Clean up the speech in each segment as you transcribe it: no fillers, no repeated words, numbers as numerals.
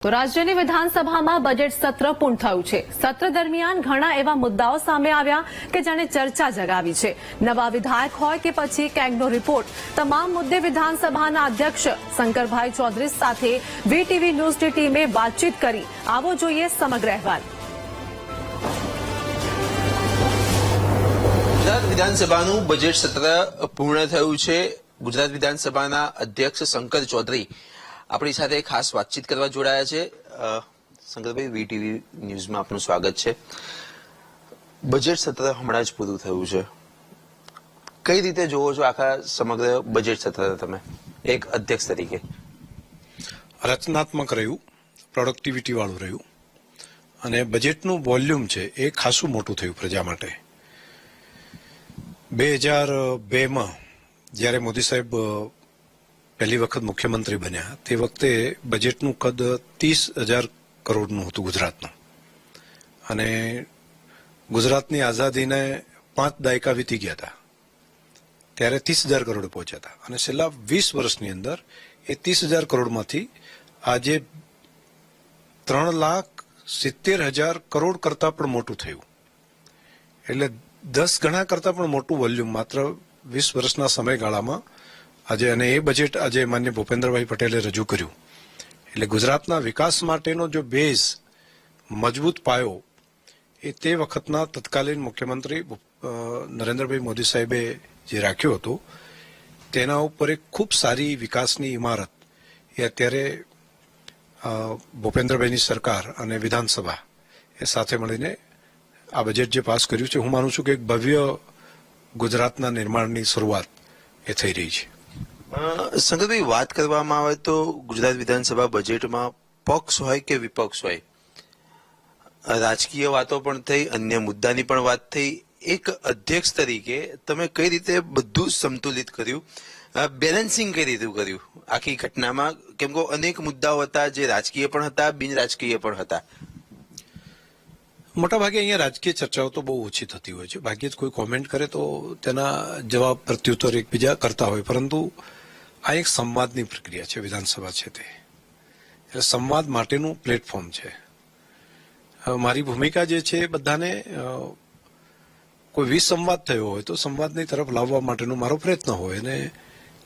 તો રાજ્યની વિધાનસભામાં બજેટ સત્ર પૂર્ણ થયું છે। સત્ર દરમિયાન ઘણા એવા મુદ્દાઓ સામે આવ્યા કે જેણે ચર્ચા જગાવી છે। નવા વિધાયક હોય કે પછી કેગનો રિપોર્ટ, તમામ મુદ્દે વિધાનસભાના અધ્યક્ષ શંકરભાઈ ચૌધરી સાથે વીટીવી ન્યૂઝની ટીમે વાતચીત કરી। આવો જોઈએ સમગ્ર અહેવાલ। ગુજરાત વિધાનસભાનું બજેટ સત્ર પૂર્ણ થયું છે। ગુજરાત વિધાનસભાના અધ્યક્ષ શંકર ચૌધરી આપણી સાથે ખાસ વાતચીત કરવા જોડાયા છે। શંકરભાઈ, વીટીવી ન્યૂઝમાં આપનું સ્વાગત છે। બજેટ સત્ર હમણાં જ પૂરું થયું છે, કઈ રીતે જોવો છો આખા સમગ્ર બજેટ સત્ર તમે એક અધ્યક્ષ તરીકે? રચનાત્મક રહ્યું, પ્રોડક્ટિવિટી વાળું રહ્યું અને બજેટનું વોલ્યુમ છે એ ખાસું મોટું થયું પ્રજા માટે। 2002માં જ્યારે મોદી સાહેબ પહેલી વખત મુખ્યમંત્રી બન્યા તે વખતે બજેટનું કદ 30,000 કરોડનું હતું ગુજરાતનું, અને ગુજરાતની આઝાદીને 5 દાયકા વીતી ગયા હતા ત્યારે 30,000 કરોડ પહોંચ્યા હતા, અને છેલ્લા 20 વર્ષની અંદર એ 30,000 કરોડમાંથી આજે 3,70,000 કરોડ કરતાં પણ મોટું થયું। એટલે 10 ગણા કરતાં પણ મોટું વોલ્યુમ માત્ર 20 વર્ષના સમયગાળામાં આજે, અને એ બજેટ આજે માન્ય ભૂપેન્દ્રભાઈ પટેલે રજૂ કર્યું। એટલે ગુજરાતના વિકાસ માટેનો જો બેઝ, મજબૂત પાયો એ તે વખતના તત્કાલીન મુખ્યમંત્રી નરેન્દ્રભાઈ મોદી સાહેબે જે રાખ્યો હતો તેના ઉપર એક ખૂબ સારી વિકાસની ઇમારત એ અત્યારે ભૂપેન્દ્રભાઈની સરકાર અને વિધાનસભા એ સાથે મળીને આ બજેટ જે પાસ કર્યું છે, હું માનું છું કે એક ભવ્ય ગુજરાતના નિર્માણની શરૂઆત એ થઈ રહી છે। શંકરભાઈ, વાત કરવામાં આવે તો ગુજરાત વિધાનસભા બજેટમાં પક્ષ હોય કે વિપક્ષ હોય, રાજકીય વાતો પણ થઈ, અન્ય મુદ્દાની પણ વાત થઈ। એક અધ્યક્ષ તરીકે તમે કઈ રીતે બધું સંતુલિત કર્યું, બેલેન્સિંગ કઈ રીતે કર્યું આખી ઘટનામાં? કેમ કે અનેક મુદ્દાઓ હતા જે રાજકીય પણ હતા, બિન રાજકીય પણ હતા। મોટાભાગે અહીંયા રાજકીય ચર્ચાઓ તો બહુ ઓછી થતી હોય છે, ભાગ્યે જ કોઈ કોમેન્ટ કરે તો તેના જવાબ પ્રત્યુત્તર એકબીજા કરતા હોય, પરંતુ આ એક સંવાદની પ્રક્રિયા છે વિધાનસભા છે તે, એટલે સંવાદ માટેનું પ્લેટફોર્મ છે। મારી ભૂમિકા જે છે બધાને કોઈ વિસંવાદ થયો હોય તો સંવાદની તરફ લાવવા માટેનો મારો પ્રયત્ન હોય, અને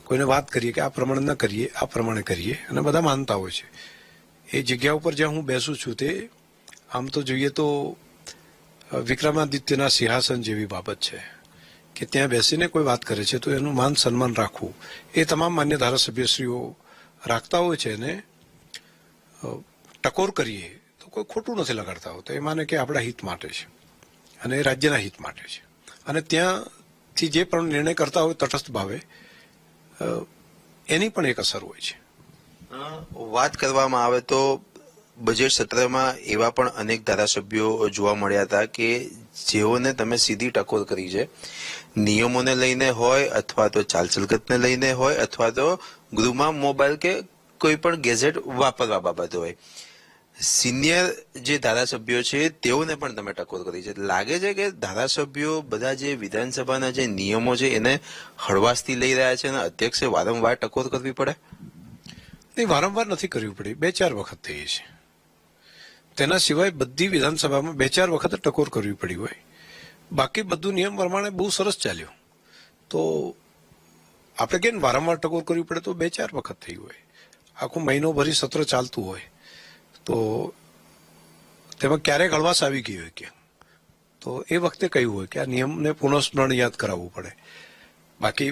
કોઈને વાત કરીએ કે આ પ્રમાણે ન કરીએ, આ પ્રમાણે કરીએ, અને બધા માનતા હોય છે। એ જગ્યા ઉપર જ્યાં હું બેસું છું તે આમ તો જોઈએ તો વિક્રમાદિત્યના સિંહાસન જેવી બાબત છે કે ત્યાં બેસીને કોઈ વાત કરે છે તો એનું માન સન્માન રાખવું એ તમામ માન્ય ધારાસભ્યશ્રીઓ રાખતા હોય છે, અને ટકોર કરીએ તો કોઈ ખોટું નથી લગાડતા હોતા, એ માને કે આપણા હિત માટે છે અને રાજ્યના હિત માટે છે, અને ત્યાંથી જે પણ નિર્ણય કરતા હોય તટસ્થ ભાવે એની પણ એક અસર હોય છે। વાત કરવામાં આવે તો બજેટ સત્રમાં એવા પણ અનેક ધારાસભ્યો જોવા મળ્યા હતા કે જેઓને તમે સીધી ટકોર કરી છે, નિયમોને લઈને હોય અથવા તો ચાલચલકતને લઈને હોય અથવા તો ગૃહમાં મોબાઈલ કે કોઈ પણ ગેજેટ વાપરવા બાબતે હોય। સિનિયર જે ધારાસભ્યો છે તેઓને પણ તમે ટકોર કરી છે। લાગે છે કે ધારાસભ્યો બધા જે વિધાનસભાના જે નિયમો છે એને હળવાશથી લઈ રહ્યા છે અને અધ્યક્ષે વારંવાર ટકોર કરવી પડે? નહીં, વારંવાર નથી કરવી પડી, 2-4 વખત થઈ છે। તેના સિવાય બધી વિધાનસભામાં 2-4 વખત ટકોર કરવી પડી હોય, બાકી બધું નિયમ પ્રમાણે બહુ સરસ ચાલ્યું। તો આપણે કેમ વારંવાર ટકોર કરવી પડે? તો 2-4 વખત થઈ હોય, આખું મહિનો ભરી સત્ર ચાલતું હોય તો તેમાં ક્યારેક હળવાશ આવી ગઈ હોય ક્યાં, તો એ વખતે કહ્યું હોય કે આ નિયમને પુનઃસ્મરણ યાદ કરાવવું પડે। બાકી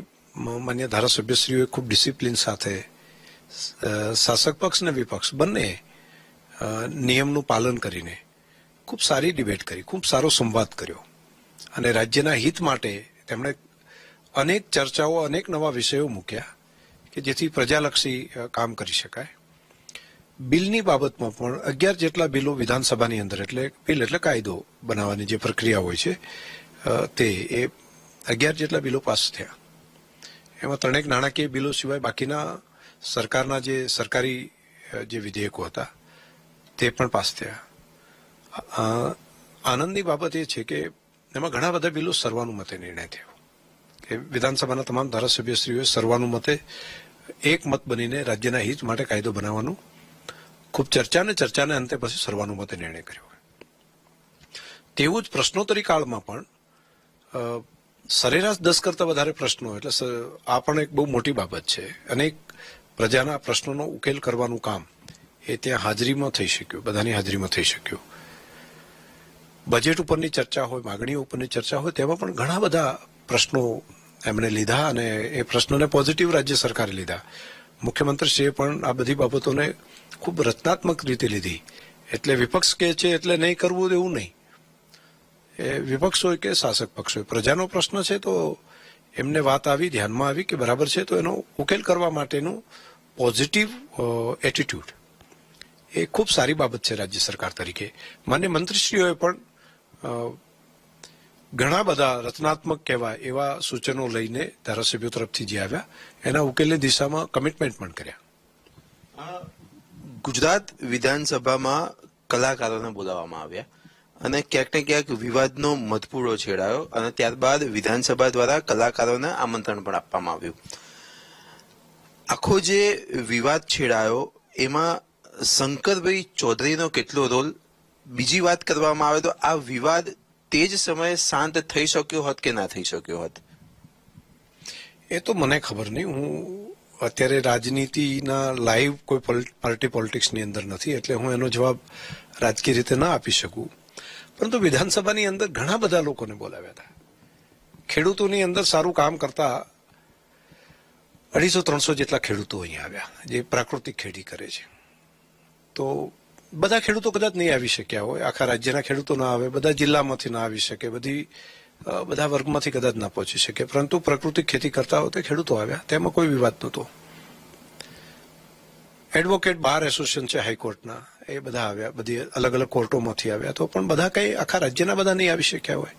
માન્ય ધારાસભ્યશ્રીઓએ ખૂબ ડિસિપ્લિન સાથે શાસક પક્ષ ને વિપક્ષ બંને નિયમનું પાલન કરીને ખૂબ સારી ડિબેટ કરી, ખૂબ સારો સંવાદ કર્યો, અને રાજ્યના હિત માટે તેમણે અનેક ચર્ચાઓ, અનેક નવા વિષયો મૂક્યા કે જેથી પ્રજાલક્ષી કામ કરી શકાય। બિલની બાબતમાં પણ 11 જેટલા બિલો વિધાનસભાની અંદર, એટલે બિલ એટલે કાયદો બનાવવાની જે પ્રક્રિયા હોય છે તે, એ 11 જેટલા બિલો પાસ થયા। એમાં 3 નાણાકીય બિલો સિવાય બાકીના સરકારના જે સરકારી જે વિધેયકો હતા તે પણ પાસ થયા। આનંદની બાબત એ છે કે એમાં ઘણા બધા બિલો સર્વાનુમતે નિર્ણય થયો કે વિધાનસભાના તમામ ધારાસભ્યશ્રીઓએ સર્વાનુમતે એક મત બનીને રાજ્યના હિત માટે કાયદો બનાવવાનું ખૂબ ચર્ચાને અંતે પછી સર્વાનુમતે નિર્ણય કર્યો. તેવું જ પ્રશ્નોત્તરી કાળમાં પણ સરેરાશ 10 કરતા વધારે પ્રશ્નો, એટલે આ પણ એક બહુ મોટી બાબત છે. અનેક પ્રજાના પ્રશ્નોનો ઉકેલ કરવાનું કામ એ ત્યાં હાજરીમાં થઈ શક્યું, બધાની હાજરીમાં થઈ શક્યું. બજેટ ઉપરની ચર્ચા હોય, માગણીઓ ઉપરની ચર્ચા હોય, તેમાં પણ ઘણા બધા પ્રશ્નો એમણે લીધા અને એ પ્રશ્નોને પોઝિટિવ રાજ્ય સરકારે લીધા. મુખ્યમંત્રીશ્રીએ પણ આ બધી બાબતોને ખૂબ રચનાત્મક રીતે લીધી. એટલે વિપક્ષ કે છે એટલે નહીં કરવું એવું નહીં. એ વિપક્ષ હોય કે શાસક પક્ષ હોય, પ્રજાનો પ્રશ્ન છે તો એમને વાત આવી, ધ્યાનમાં આવી કે બરાબર છે તો એનો ઉકેલ કરવા માટેનું પોઝિટિવ એટીટ્યુડ એ ખૂબ સારી બાબત છે રાજ્ય સરકાર તરીકે. માન્ય મંત્રીશ્રીઓએ પણ ઘણા બધા રચનાત્મક કહેવાય એવા સૂચનો લઈને ધારાસભ્યો તરફથી જે આવ્યા એના ઉકેલની દિશામાં કમિટમેન્ટ પણ કર્યા. ગુજરાત વિધાનસભામાં કલાકારોને બોલાવવામાં આવ્યા અને ક્યાંક ને ક્યાંક વિવાદનો મધપૂડો છેડાયો અને ત્યારબાદ વિધાનસભા દ્વારા કલાકારોને આમંત્રણ પણ આપવામાં આવ્યું. આખો જે વિવાદ છેડાયો એમાં શંકરભાઈ ચૌધરીનો કેટલો રોલ? બીજી વાત કરવામાં આવે તો આ વિવાદ તે જ સમયે શાંત થઈ શક્યો હોત કે ના થઈ શક્યો હોત? એ તો મને ખબર નહીં. હું અત્યારે રાજનીતિના લાઈવ કોઈ પાર્ટી પોલિટિક્સની અંદર નથી, એટલે હું એનો જવાબ રાજકીય રીતે ના આપી શકું. પરંતુ વિધાનસભાની અંદર ઘણા બધા લોકોને બોલાવ્યા હતા. ખેડૂતોની અંદર સારું કામ કરતા 250-300 જેટલા ખેડૂતો અહીંયા આવ્યા જે પ્રાકૃતિક ખેતી કરે છે. તો બધા ખેડૂતો કદાચ નહીં આવી શક્યા હોય, આખા રાજ્યના ખેડૂતો ના આવે, બધા જિલ્લામાંથી ના આવી શકે, બધા વર્ગમાંથી કદાચ ના પહોંચી શકે, પરંતુ પ્રાકૃતિક ખેતી કરતા હોય તે ખેડૂતો આવ્યા, તેમાં કોઈ વિવાદ નહોતો. એડવોકેટ બાર એસોસિએશન છે હાઈકોર્ટના, એ બધા આવ્યા, બધી અલગ અલગ કોર્ટોમાંથી આવ્યા, તો પણ બધા કઈ આખા રાજ્યના બધા નહીં આવી શક્યા હોય.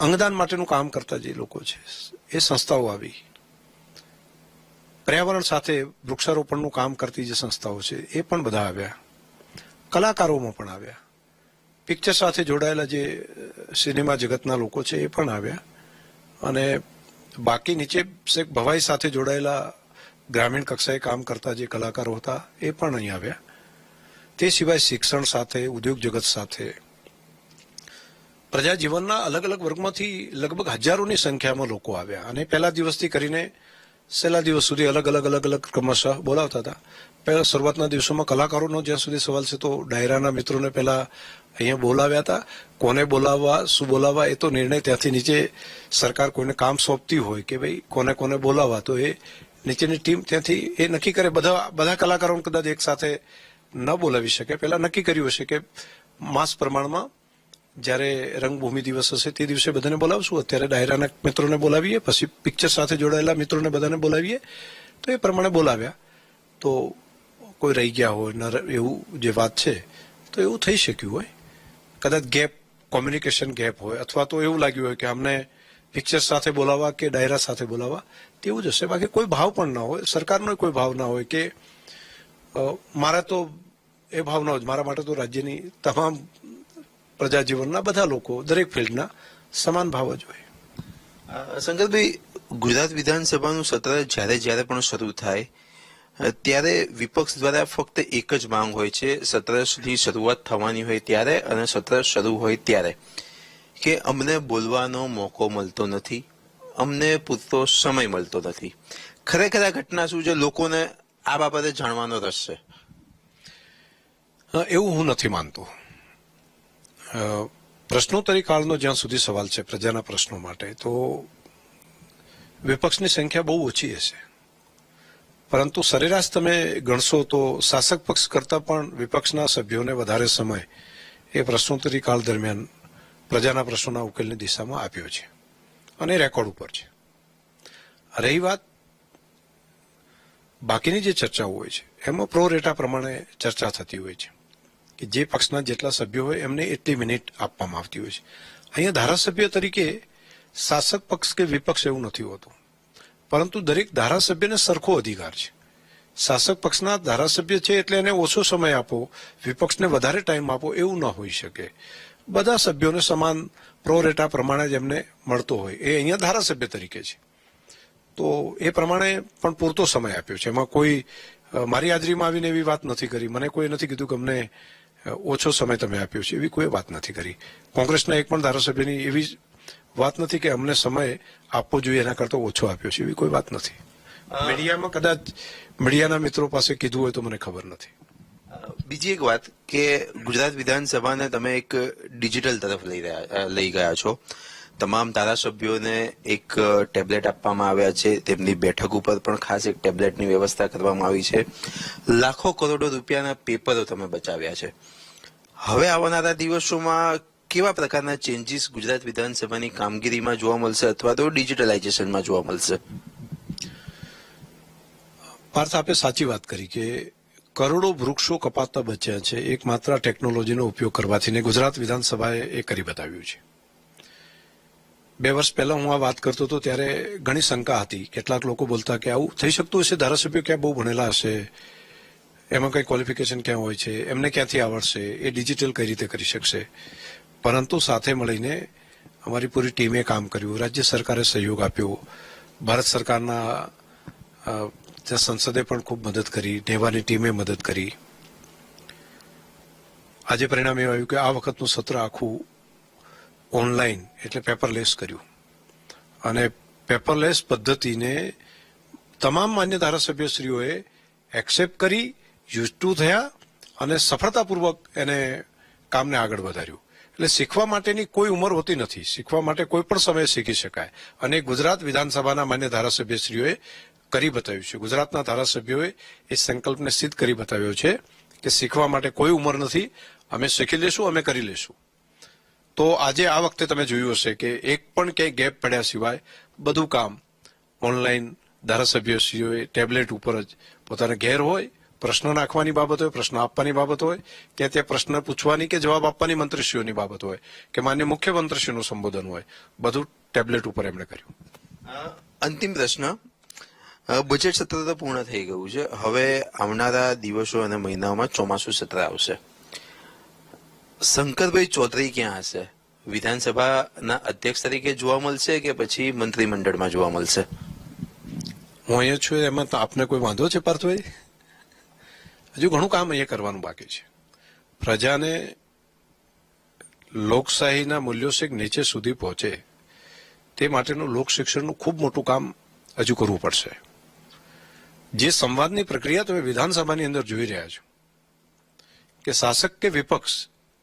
અંગદાન માટેનું કામ કરતા જે લોકો છે એ સંસ્થાઓ આવી. પર્યાવરણ સાથે વૃક્ષારોપણનું કામ કરતી જે સંસ્થાઓ છે એ પણ બધા આવ્યા. કલાકારોમાં પણ આવ્યા. પિક્ચર સાથે જોડાયેલા જે સિનેમા જગતના લોકો છે એ પણ આવ્યા. અને બાકી નીચે ભવાઈ સાથે જોડાયેલા ગ્રામીણ કક્ષાએ કામ કરતા જે કલાકારો હતા એ પણ અહીં આવ્યા. તે સિવાય શિક્ષણ સાથે, ઉદ્યોગ જગત સાથે, પ્રજા જીવનના અલગ અલગ વર્ગમાંથી લગભગ હજારોની સંખ્યામાં લોકો આવ્યા. અને પહેલા દિવસથી કરીને છેલ્લા દિવસ સુધી અલગ અલગ ક્રમશઃ બોલાવતા હતા. પહેલા શરૂઆતના દિવસોમાં કલાકારોનો જ્યાં સુધી સવાલ છે તો ડાયરાના મિત્રોને પહેલા અહીંયા બોલાવ્યા હતા. કોને બોલાવવા, શું બોલાવવા, એ તો નિર્ણય ત્યાંથી નીચે સરકાર કોઈને કામ સોંપતી હોય કે ભાઈ કોને કોને બોલાવવા, તો એ નીચેની ટીમ ત્યાંથી એ નક્કી કરે. બધા કલાકારોને કદાચ એક સાથે ન બોલાવી શકે. પહેલા નક્કી કર્યું હશે કે માસ પ્રમાણમાં જ્યારે રંગભૂમિ દિવસ હશે તે દિવસે બધાને બોલાવશું. અત્યારે ડાયરાના મિત્રોને બોલાવીએ, પછી પિક્ચર સાથે જોડાયેલા મિત્રોને બધાને બોલાવીએ. તો એ પ્રમાણે બોલાવ્યા. તો કોઈ રહી ગયા હોય ન એવું જે વાત છે તો એવું થઈ શક્યું હોય. કદાચ ગેપ, કોમ્યુનિકેશન ગેપ હોય, અથવા તો એવું લાગ્યું હોય કે અમને પિક્ચર સાથે બોલાવવા કે ડાયરા સાથે બોલાવવા, તેવું જ હશે. બાકી કોઈ ભાવ પણ ના હોય, સરકારનો કોઈ ભાવ ના હોય કે મારા તો એ ભાવ ના હોય. મારા માટે તો રાજ્યની તમામ પ્રજા જીવનના બધા લોકો દરેક ફિલ્ડના સમાન ભાવ જ હોય. શંકરભાઈ, ગુજરાત વિધાનસભાનું સત્ર જ્યારે પણ શરૂ થાય ત્યારે વિપક્ષ દ્વારા ફક્ત એક જ માંગ હોય છે, સત્રની શરૂઆત થવાની હોય ત્યારે અને સત્ર શરૂ હોય ત્યારે, કે અમને બોલવાનો મોકો મળતો નથી, અમને પૂરતો સમય મળતો નથી. ખરેખર આ ઘટના શું છે? લોકોને આ બાબતે જાણવાનો રસ છે. એવું હું નથી માનતો. પ્રશ્નોત્તરી કાળનો જ્યાં સુધી સવાલ છે પ્રજાના પ્રશ્નો માટે, તો વિપક્ષની સંખ્યા બહુ ઓછી હશે. પરંતુ સરેરાશ તમે ગણશો તો શાસક પક્ષ કરતા પણ વિપક્ષના સભ્યોને વધારે સમય એ પ્રશ્નોત્તરી કાળ દરમિયાન પ્રજાના પ્રશ્નોના ઉકેલની દિશામાં આપ્યો છે અને રેકોર્ડ ઉપર છે. રહી વાત બાકીની જે ચર્ચાઓ હોય છે એમાં પ્રો રેટા પ્રમાણે ચર્ચા થતી હોય છે કે જે પક્ષના જેટલા સભ્યો હોય એમને એટલી મિનિટ આપવામાં આવતી હોય છે. અહીંયા ધારાસભ્ય તરીકે શાસક પક્ષ કે વિપક્ષ એવું નથી હોતું, પરંતુ દરેક ધારાસભ્યને સરખો અધિકાર છે. શાસક પક્ષના ધારાસભ્ય છે એટલે એને ઓછો સમય આપો, વિપક્ષને વધારે ટાઈમ આપો એવું ન હોઈ શકે. બધા સભ્યોને સમાન પ્રો રેટા પ્રમાણે જ એમને મળતો હોય. એ અહીંયા ધારાસભ્ય તરીકે છે. તો એ પ્રમાણે પણ પૂરતો સમય આપ્યો છે. એમાં કોઈ મારી હાજરીમાં આવીને એવી વાત નથી કરી, મને કોઈ નથી કીધું કે અમને ઓછો સમય તમે આપ્યો છે, એવી કોઈ વાત નથી કરી. કોંગ્રેસના એક પણ ધારાસભ્યની એવી વાત નથી કે અમને સમય આપવો જોઈએ એના કરતા ઓછો આપ્યો છે, એવી કોઈ વાત નથી. મીડિયામાં કદાચ મીડિયાના મિત્રો પાસે કીધું હોય તો મને ખબર નથી. બીજી એક વાત કે ગુજરાત વિધાનસભાને તમે એક ડિજિટલ તરફ લઈ ગયા છો. તમામ ધારાસભ્યોને એક ટેબ્લેટ આપવામાં આવ્યા છે. તેમની બેઠક ઉપર પણ ખાસ એક ટેબ્લેટની વ્યવસ્થા કરવામાં આવી છે. લાખો કરોડો રૂપિયાના પેપરો તમે બચાવ્યા છે. હવે આવનારા દિવસોમાં કેવા પ્રકારના ચેન્જીસ ગુજરાત વિધાનસભાની કામગીરીમાં જોવા મળશે અથવા તો ડિજિટલાઇઝેશનમાં જોવા મળશે? પાર્થ, આપે સાચી વાત કરી કે કરોડો વૃક્ષો કપાતા બચ્યા છે એક માત્ર ટેકનોલોજીનો ઉપયોગ કરવાથી, ને ગુજરાત વિધાનસભાએ એ કરી બતાવ્યું છે. 2 વર્ષ પહેલા હું આ વાત કરતો હતો ત્યારે ઘણી શંકા હતી. કેટલાક લોકો બોલતા કે આવું થઈ શકતું હશે, ધારાસભ્યો ક્યાં બહુ ભણેલા હશે, એમાં કઈ ક્વોલિફિકેશન ક્યાં હોય છે, એમને ક્યાંથી આવડશે, એ ડિજિટલ કઈ રીતે કરી શકશે. પરંતુ સાથે મળીને અમારી પૂરી ટીમે કામ કર્યું, રાજ્ય સરકારે સહયોગ આપ્યો, ભારત સરકારના સંસદે પણ ખૂબ મદદ કરી, નેવાની ટીમે મદદ કરી. આજે પરિણામ એવું આવ્યું કે આ વખતનું સત્ર આખું ઓનલાઈન એટલે પેપરલેસ કર્યું, અને પેપરલેસ પદ્ધતિને તમામ માન્ય ધારાસભ્યશ્રીઓએ એક્સેપ્ટ કરી, યુઝ ટુ થયા અને સફળતાપૂર્વક એને કામને આગળ વધાર્યું. એટલે શીખવા માટેની કોઈ ઉંમર હોતી નથી, શીખવા માટે કોઈ પણ સમયે શીખી શકાય, અને ગુજરાત વિધાનસભાના માન્ય ધારાસભ્યશ્રીઓએ કરી બતાવ્યું છે. ગુજરાતના ધારાસભ્યોએ એ સંકલ્પને સિદ્ધ કરી બતાવ્યો છે કે શીખવા માટે કોઈ ઉંમર નથી, અમે શીખી લેશું, અમે કરી લેશું. તો આજે આ વખતે તમે જોયું હશે કે એક પણ ક્યાંય ગેપ પડ્યા સિવાય બધું કામ ઓનલાઈન ધારાસભ્યશ્રીઓએ ટેબ્લેટ ઉપર જ પોતાના ઘેર હોય, પ્રશ્ન નાખવાની બાબત હોય, પ્રશ્ન આપવાની બાબત હોય, કે ત્યાં પ્રશ્ન પૂછવાની કે જવાબ આપવાની મંત્રીશ્રીઓની બાબત હોય, કે માન્ય મુખ્યમંત્રીશ્રીનું સંબોધન હોય, બધું ટેબ્લેટ ઉપર એમણે કર્યું. અંતિમ પ્રશ્ન, બજેટ સત્ર તો પૂર્ણ થઈ ગયું છે. હવે આવનારા દિવસો અને મહિનાઓમાં ચોમાસું સત્ર આવશે. શંકરભાઈ ચૌધરી ક્યાં હશે? વિધાનસભાના અધ્યક્ષ તરીકે જોવા મળશે કે પછી મંત્રીમંડળમાં જોવા મળશે? હું અહીંયા છું, એમાં તો આપને કોઈ વાંધો છે પાર્થભાઈ? હજુ ઘણું કામ અહીંયા કરવાનું બાકી છે. પ્રજાને લોકશાહીના મૂલ્યો છેક નીચે સુધી પહોંચે તે માટેનું લોક શિક્ષણનું ખૂબ મોટું કામ હજુ કરવું પડશે. જે સંવાદની પ્રક્રિયા તમે વિધાનસભાની અંદર જોઈ રહ્યા છો કે શાસક કે વિપક્ષ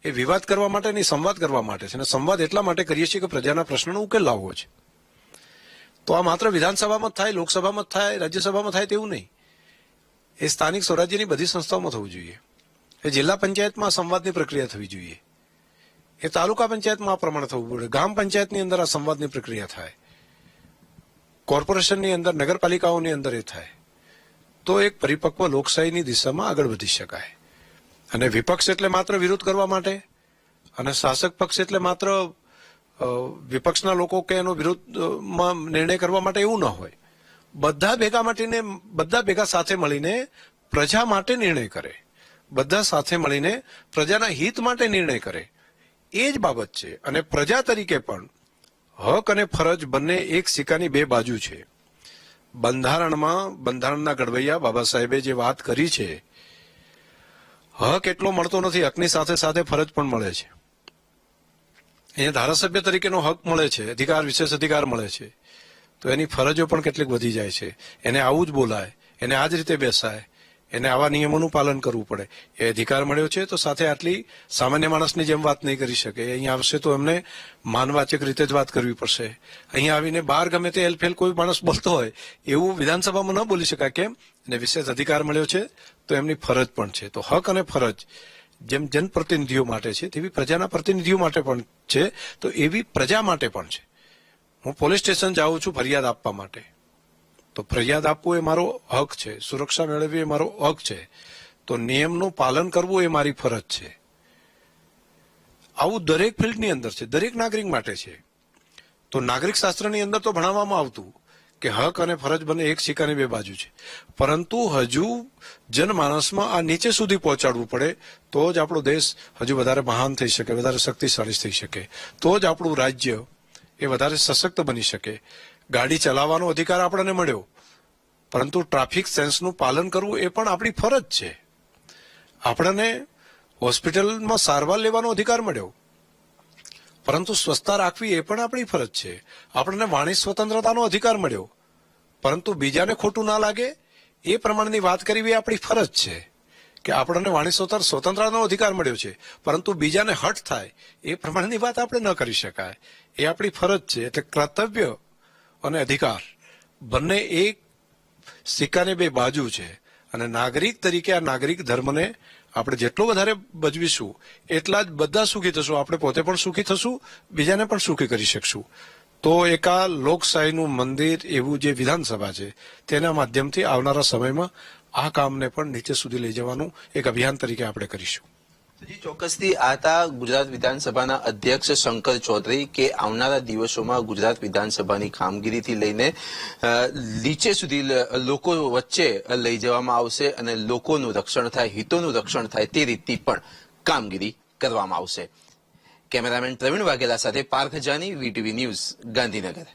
એ વિવાદ કરવા માટે નહીં, સંવાદ કરવા માટે છે. અને સંવાદ એટલા માટે કરીએ છીએ કે પ્રજાના પ્રશ્નનો ઉકેલ લાવવો છે. તો આ માત્ર વિધાનસભામાં જ થાય, લોકસભામાં જ થાય, રાજ્યસભામાં થાય તેવું નહીં. એ સ્થાનિક સ્વરાજ્યની બધી સંસ્થાઓમાં થવું જોઈએ. એ જિલ્લા પંચાયતમાં સંવાદની પ્રક્રિયા થવી જોઈએ. એ તાલુકા પંચાયતમાં આ પ્રમાણે થવું પડે. ગ્રામ પંચાયતની અંદર આ સંવાદની પ્રક્રિયા થાય. કોર્પોરેશનની અંદર, નગરપાલિકાઓની અંદર એ થાય. તો એક પરિપક્વ લોકશાહીની દિશામાં આગળ વધી શકાય. અને વિપક્ષ એટલે માત્ર વિરોધ કરવા માટે, અને શાસક પક્ષ એટલે માત્ર વિપક્ષના લોકો કે એનો વિરોધમાં નિર્ણય કરવા માટે એવું ન હોય. બધા ભેગા સાથે મળીને પ્રજા માટે નિર્ણય કરે, બધા સાથે મળીને પ્રજાના હિત માટે નિર્ણય કરે, એ જ બાબત છે. અને પ્રજા તરીકે પણ હક અને ફરજ બંને એક સિક્કાની બે બાજુ છે. બંધારણના ઘડવૈયા બાબા સાહેબે જે વાત કરી છે, હક એટલો મળતો નથી, હકની સાથે સાથે ફરજ પણ મળે છે. અહીંયા ધારાસભ્ય તરીકેનો હક મળે છે, અધિકાર, વિશેષ અધિકાર મળે છે, તો એની ફરજો પણ કેટલીક વધી જાય છે. એને આવું જ બોલાય, એને આ જ રીતે બેસાય, એને આવા નિયમોનું પાલન કરવું પડે. એ અધિકાર મળ્યો છે તો સાથે આટલી સામાન્ય માણસની જેમ વાત નહીં કરી શકે. અહીંયા આવશે તો એમને માનવાચક રીતે જ વાત કરવી પડશે. અહીંયા આવીને બહાર ગમે તે હેલફેલ કોઈ માણસ બોલતો હોય એવું વિધાનસભામાં ન બોલી શકાય. કેમ? એને વિશેષ અધિકાર મળ્યો છે તો એમની ફરજ પણ છે. તો હક અને ફરજ જેમ જનપ્રતિનિધિઓ માટે છે તેવી પ્રજાના પ્રતિનિધિઓ માટે પણ છે, તો એવી પ્રજા માટે પણ છે. હું પોલીસ સ્ટેશન જાઉં છું ફરિયાદ આપવા માટે, તો ફરિયાદ આપવું એ મારો હક છે, સુરક્ષા મેળવવી એ મારો હક છે, તો નિયમનું પાલન કરવું એ મારી ફરજ છે. આવું દરેક ફિલ્ડની અંદર છે, દરેક નાગરિક માટે છે. તો નાગરિક શાસ્ત્રની અંદર તો ભણાવવામાં આવતું કે હક અને ફરજ બંને એક સિક્કાની બે બાજુ છે, પરંતુ હજુ જનમાનસમાં આ નીચે સુધી પહોંચાડવું પડે તો જ આપણો દેશ હજુ વધારે મહાન થઈ શકે, વધારે શક્તિશાળી થઈ શકે, તો જ આપણું રાજ્ય એ વધારે સશક્ત બની શકે. ગાડી ચલાવવાનો અધિકાર આપણને મળ્યો, પરંતુ ટ્રાફિક સેન્સનું પાલન કરવું એ પણ આપણી ફરજ છે. આપણને હોસ્પિટલમાં સારવાર લેવાનો અધિકાર મળ્યો, પરંતુ સ્વચ્છતા રાખવી એ પણ આપણી ફરજ છે. આપણને વાણી સ્વતંત્રતાનો અધિકાર મળ્યો, પરંતુ બીજાને ખોટું ના લાગે એ પ્રમાણેની વાત કરવી એ આપણી ફરજ છે. કે આપણને વાણી સ્વતંત્રતાનો અધિકાર મળ્યો છે, પરંતુ બીજાને હર્ટ થાય એ પ્રમાણેની વાત આપણે ન કરી શકાય. એ આપણી ફરજ છે. એટલે કર્તવ્ય અને અધિકાર બંને એક સિક્કાની બે બાજુ છે. અને નાગરિક તરીકે આ નાગરિક ધર્મને આપણે જેટલો વધારે ભજવીશું એટલા જ બધા સુખી થશું. આપણે પોતે પણ સુખી થશું, બીજાને પણ સુખી કરી શકશું. તો એક આ લોકશાહીનું મંદિર એવું જે વિધાનસભા છે તેના માધ્યમથી આવનારા સમયમાં આ કામને પણ નીચે સુધી લઈ જવાનું એક અભિયાન તરીકે આપણે કરીશું. જી, ચોક્કસથી આ હતા ગુજરાત વિધાનસભાના અધ્યક્ષ શંકર ચૌધરી કે આવનારા દિવસોમાં ગુજરાત વિધાનસભાની કામગીરીથી લઈને નીચે સુધી લોકો વચ્ચે લઈ જવામાં આવશે અને લોકોનું રક્ષણ થાય, હિતોનું રક્ષણ થાય તે રીતની પણ કામગીરી કરવામાં આવશે. કેમેરામેન પ્રવીણ વાઘેલા સાથે પાર્થ જાની, વીટીવી ન્યૂઝ, ગાંધીનગર.